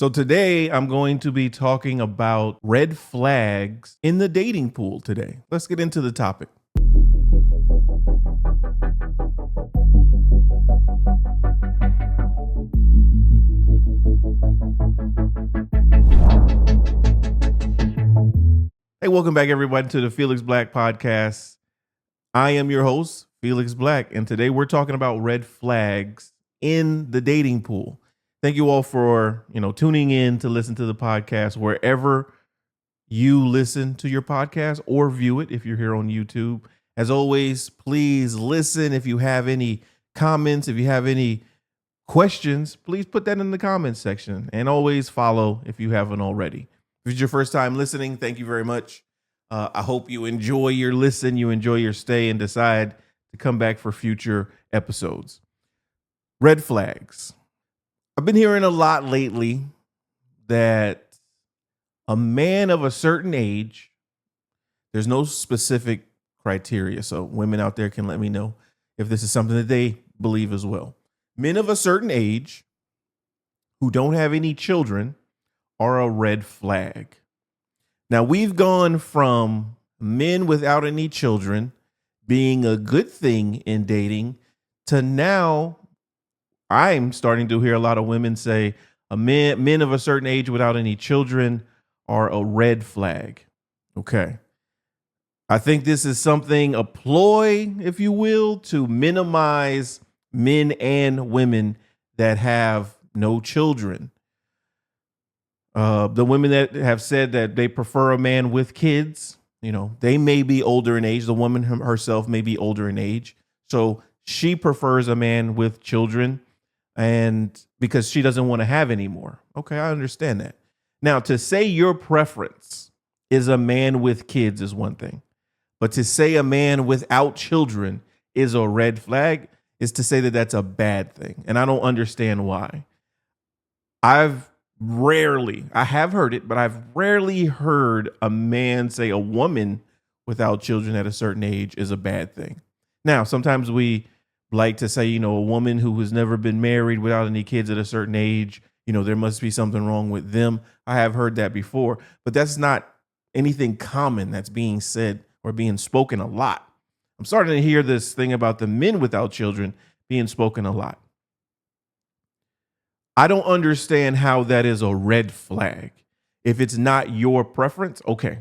So today I'm going to be talking about red flags in the dating pool today. Let's get into the topic. Hey, welcome back everybody to the Felix Black podcast. I am your host, Felix Black, and today we're talking about red flags in the dating pool. Thank you all for, tuning in to listen to the podcast wherever you listen to your podcast or view it if you're here on YouTube. As always, please listen. If you have any comments, if you have any questions, please put that in the comments section, and always follow if you haven't already. If it's your first time listening, thank you very much. I hope you enjoy your listen, you enjoy your stay, and decide to come back for future episodes. Red flags. I've been hearing a lot lately that a man of a certain age, there's no specific criteria, so women out there can let me know if this is something that they believe as well. Men of a certain age who don't have any children are a red flag. Now, we've gone from men without any children being a good thing in dating to now I'm starting to hear a lot of women say men of a certain age without any children are a red flag. Okay. I think this is a ploy, if you will, to minimize men and women that have no children. The women that have said that they prefer a man with kids, they may be older in age. The woman herself may be older in age. So she prefers a man with children, and because she doesn't want to have any more. Okay, I understand that. Now, to say your preference is a man with kids is one thing, but to say a man without children is a red flag is to say that that's a bad thing. And I don't understand why. I have heard it, but I've rarely heard a man say a woman without children at a certain age is a bad thing. Now, sometimes we like to say, a woman who has never been married without any kids at a certain age, there must be something wrong with them. I have heard that before, but that's not anything common that's being said or being spoken a lot. I'm starting to hear this thing about the men without children being spoken a lot. I don't understand how that is a red flag. If it's not your preference, okay,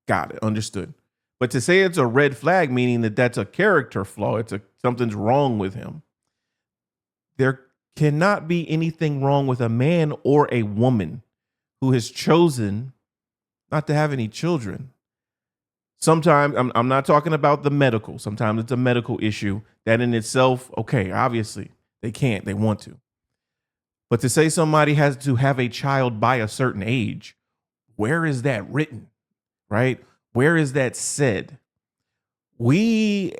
got it, understood. But to say it's a red flag, meaning that that's a character flaw, something's wrong with him. There cannot be anything wrong with a man or a woman who has chosen not to have any children. Sometimes, I'm not talking about the medical. Sometimes it's a medical issue that in itself, okay, obviously they can't, they want to. But to say somebody has to have a child by a certain age, where is that written, right? Where is that said? We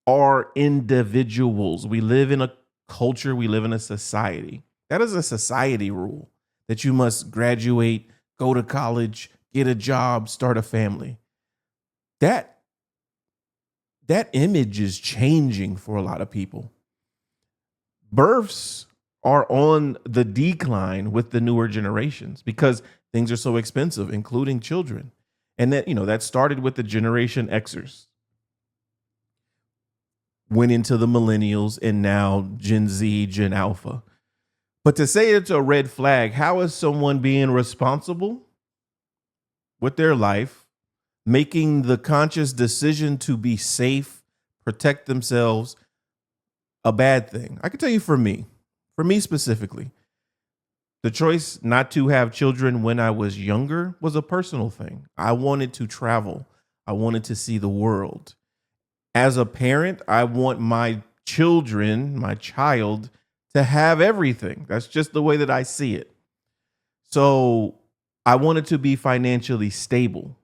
are individuals. We live in a culture. We live in a society. That is a society rule that you must graduate, go to college, get a job, start a family. That image is changing for a lot of people. Births are on the decline with the newer generations because things are so expensive, including children. And that started with the Generation Xers, went into the millennials, and now Gen Z, Gen Alpha. But to say it's a red flag, how is someone being responsible with their life, making the conscious decision to be safe, protect themselves, a bad thing? I can tell you for me specifically, the choice not to have children when I was younger was a personal thing. I wanted to travel. I wanted to see the world. As a parent, I want my child, to have everything. That's just the way that I see it. So I wanted to be financially stable.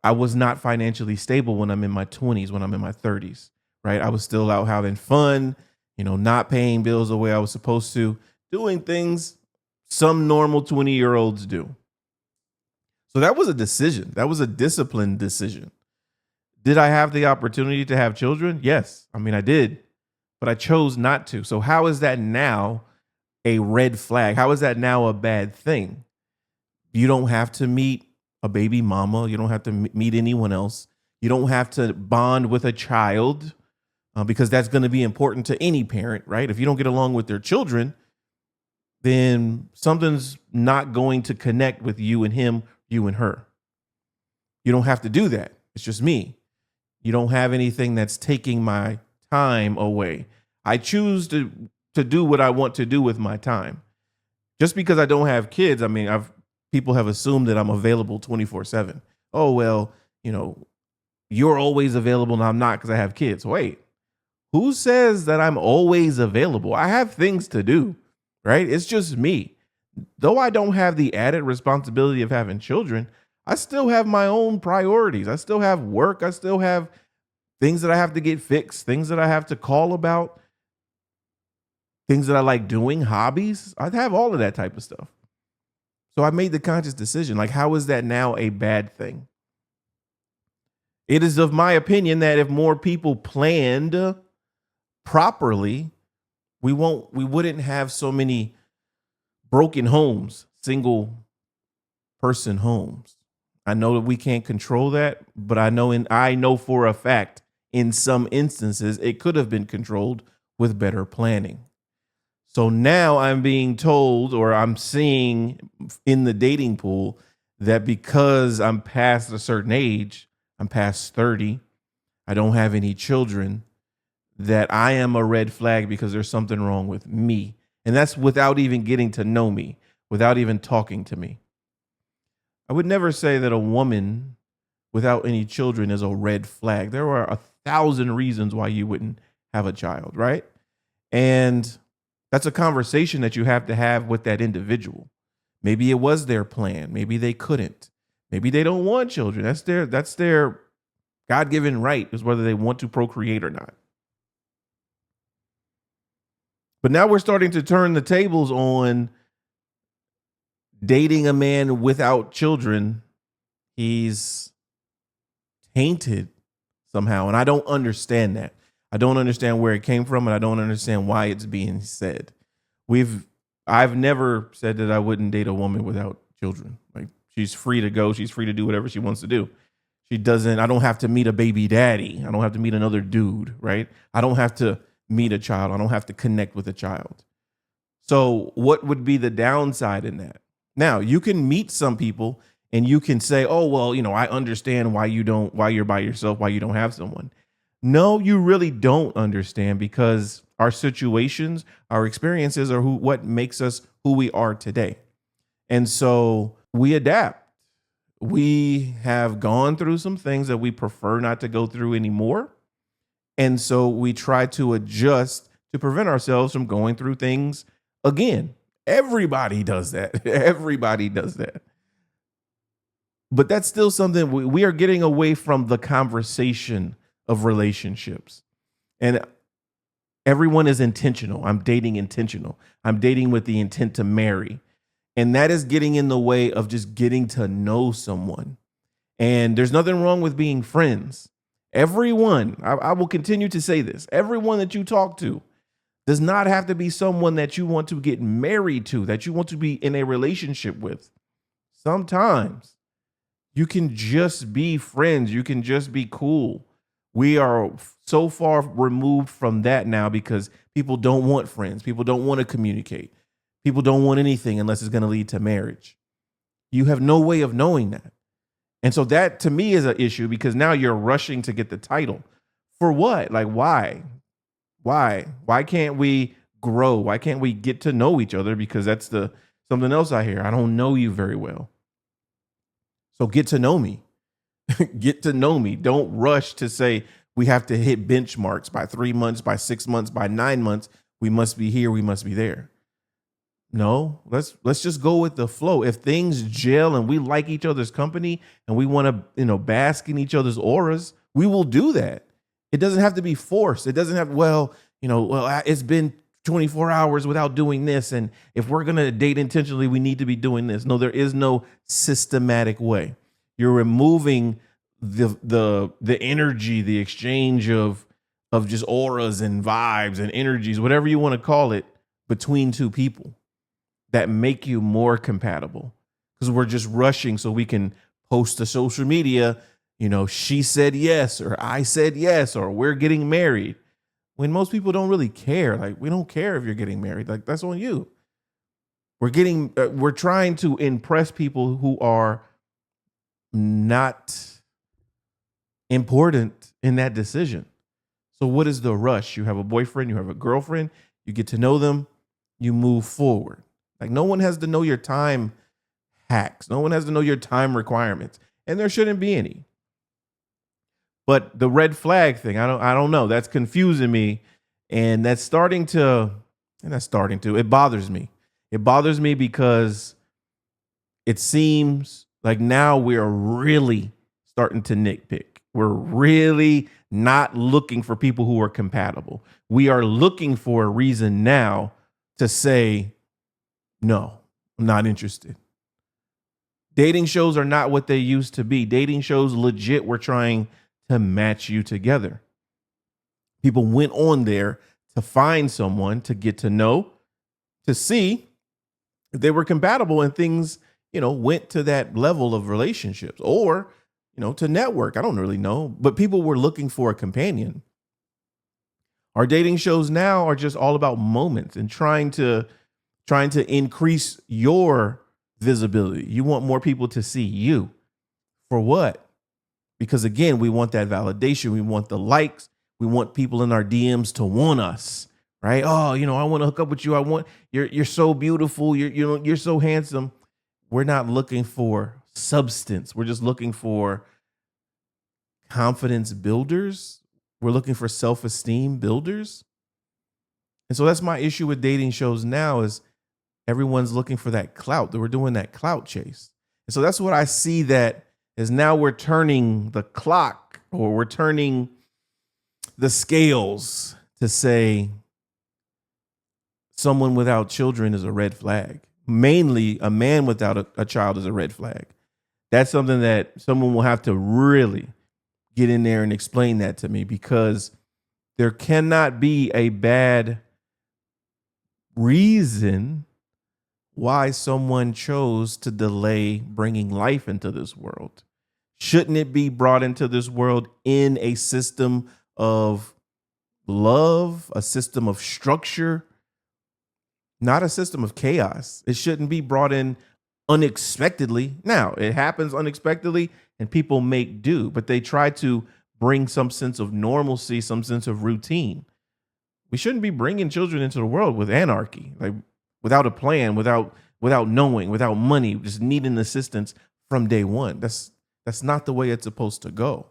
I was not financially stable when I'm in my 20s, when I'm in my 30s, right? I was still out having fun, not paying bills the way I was supposed to, doing things some normal 20-year-olds do. So that was a decision. That was a disciplined decision. Did I have the opportunity to have children? Yes. I mean, I did, but I chose not to. So how is that now a red flag? How is that now a bad thing? You don't have to meet a baby mama. You don't have to meet anyone else. You don't have to bond with a child because that's going to be important to any parent, right? If you don't get along with their children, then something's not going to connect with you and him, you and her. You don't have to do that. It's just me. You don't have anything that's taking my time away. I choose to do what I want to do with my time. Just because I don't have kids, I mean, people have assumed that I'm available 24/7. Oh, well, you're always available and I'm not because I have kids. Wait, who says that I'm always available? I have things to do, right? It's just me. Though I don't have the added responsibility of having children, I still have my own priorities. I still have work. I still have things that I have to get fixed, things that I have to call about, things that I like doing, hobbies. I have all of that type of stuff. So I made the conscious decision. Like, how is that now a bad thing? It is of my opinion that if more people planned properly, we wouldn't have so many broken homes, single person homes. I know that we can't control that, but I know for a fact in some instances it could have been controlled with better planning. So now I'm being told, or I'm seeing in the dating pool, that because I'm past a certain age, I'm past 30, I don't have any children, that I am a red flag because there's something wrong with me. And that's without even getting to know me, without even talking to me. I would never say that a woman without any children is a red flag. There are 1,000 reasons why you wouldn't have a child, right? And that's a conversation that you have to have with that individual. Maybe it was their plan. Maybe they couldn't. Maybe they don't want children. That's their God-given right, is whether they want to procreate or not. But now we're starting to turn the tables on dating a man without children. He's tainted somehow. And I don't understand that. I don't understand where it came from, and I don't understand why it's being said. I've never said that I wouldn't date a woman without children. Like, she's free to go. She's free to do whatever she wants to do. I don't have to meet a baby daddy. I don't have to meet another dude, right? I don't have to meet a child. I don't have to connect with a child. So what would be the downside in that? Now, you can meet some people and you can say, oh, well, I understand why you're by yourself, why you don't have someone. No, you really don't understand, because our situations, our experiences are what makes us who we are today. And so we adapt. We have gone through some things that we prefer not to go through anymore. And so we try to adjust to prevent ourselves from going through things again. Everybody does that. Everybody does that. But that's still something we are getting away from the conversation of relationships. And everyone is intentional. I'm dating intentional. I'm dating with the intent to marry. And that is getting in the way of just getting to know someone. And there's nothing wrong with being friends. Everyone, I will continue to say this, everyone that you talk to does not have to be someone that you want to get married to, that you want to be in a relationship with. Sometimes you can just be friends. You can just be cool. We are so far removed from that now because people don't want friends. People don't want to communicate. People don't want anything unless it's going to lead to marriage. You have no way of knowing that. And so that to me is an issue, because now you're rushing to get the title. For what? Like, why? Why can't we grow? Why can't we get to know each other? Because that's something else I hear. I don't know you very well. So get to know me. Get to know me. Don't rush to say we have to hit benchmarks by 3 months, by 6 months, by 9 months. We must be here. We must be there. No, let's just go with the flow. If things gel and we like each other's company and we want to, bask in each other's auras, we will do that. It doesn't have to be forced. It doesn't have, it's been 24 hours without doing this, and if we're going to date intentionally, we need to be doing this. No, there is no systematic way. You're removing the energy, the exchange of just auras and vibes and energies, whatever you want to call it, between two people that make you more compatible, because we're just rushing so we can post to social media, she said yes, or I said yes, or we're getting married, when most people don't really care. Like, we don't care if you're getting married. Like, that's on you. We're trying to impress people who are not important in that decision. So what is the rush? You have a boyfriend, you have a girlfriend, you get to know them, you move forward. Like, no one has to know your time hacks. No one has to know your time requirements, and there shouldn't be any. But the red flag thing, I don't know. That's confusing me, and it bothers me. It bothers me because it seems like now we're really starting to nitpick. We're really not looking for people who are compatible. We are looking for a reason now to say, no, I'm not interested. Dating shows are not what they used to be. Dating shows legit were trying to match you together. People went on there to find someone to get to know, to see if they were compatible, and things, went to that level of relationships, or, to network. I don't really know, but people were looking for a companion. Our dating shows now are just all about moments and trying to increase your visibility. You want more people to see you. For what? Because again, we want that validation. We want the likes. We want people in our DMs to want us, right? Oh, I want to hook up with you. I want you're so beautiful. You're so handsome. We're not looking for substance. We're just looking for confidence builders. We're looking for self-esteem builders. And so that's my issue with dating shows now, is everyone's looking for that clout. That we're doing that clout chase. And so that's what I see, that is now we're turning the clock, or we're turning the scales to say someone without children is a red flag. Mainly a man without a child is a red flag. That's something that someone will have to really get in there and explain that to me, because there cannot be a bad reason why someone chose to delay bringing life into this world. Shouldn't it be brought into this world in a system of love, a system of structure, not a system of chaos? It shouldn't be brought in unexpectedly. Now, it happens unexpectedly and people make do, but they try to bring some sense of normalcy, some sense of routine. We shouldn't be bringing children into the world with anarchy, like without a plan, without knowing, without money, just needing assistance from day one. That's not the way it's supposed to go.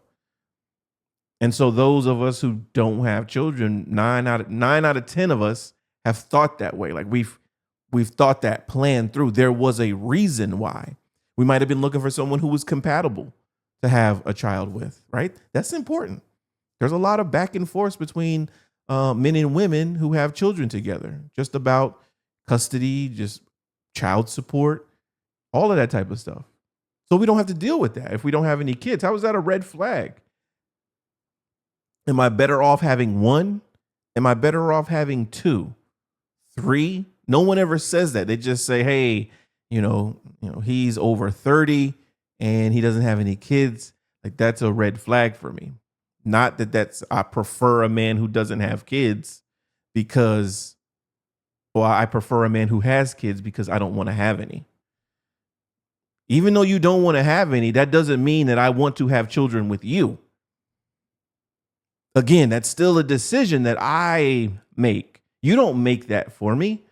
And so those of us who don't have children, 9 out of 10 of us have thought that way. Like we've thought that plan through. There was a reason why. We might have been looking for someone who was compatible to have a child with, right? That's important. There's a lot of back and forth between men and women who have children together, just about custody, just child support, all of that type of stuff. So we don't have to deal with that if we don't have any kids. How is that a red flag? Am I better off having one? Am I better off having 2, 3? No one ever says that. They just say, hey, he's over 30 and he doesn't have any kids. Like, that's a red flag for me. Not that I prefer a man who doesn't have kids because, well, I prefer a man who has kids because I don't want to have any. Even though you don't want to have any, that doesn't mean that I want to have children with you. Again, that's still a decision that I make. You don't make that for me.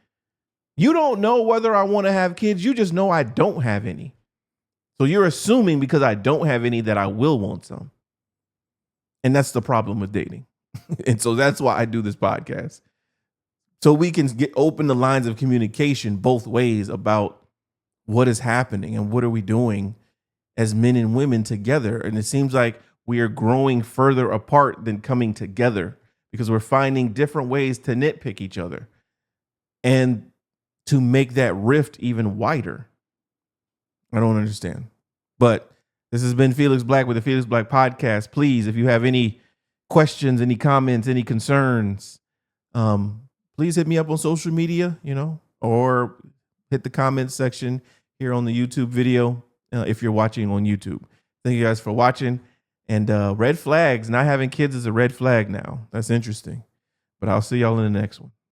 You don't know whether I want to have kids. You just know I don't have any. So you're assuming because I don't have any that I will want some. And that's the problem with dating. And so that's why I do this podcast. So we can open the lines of communication both ways about what is happening and what are we doing as men and women together. And it seems like we are growing further apart than coming together because we're finding different ways to nitpick each other and to make that rift even wider. I don't understand. But this has been Felix Black with the Felix Black Podcast. Please, if you have any questions, any comments, any concerns, please hit me up on social media, or hit the comment section here on the YouTube video if you're watching on YouTube. Thank you guys for watching. And red flags, not having kids is a red flag now. That's interesting. But I'll see y'all in the next one.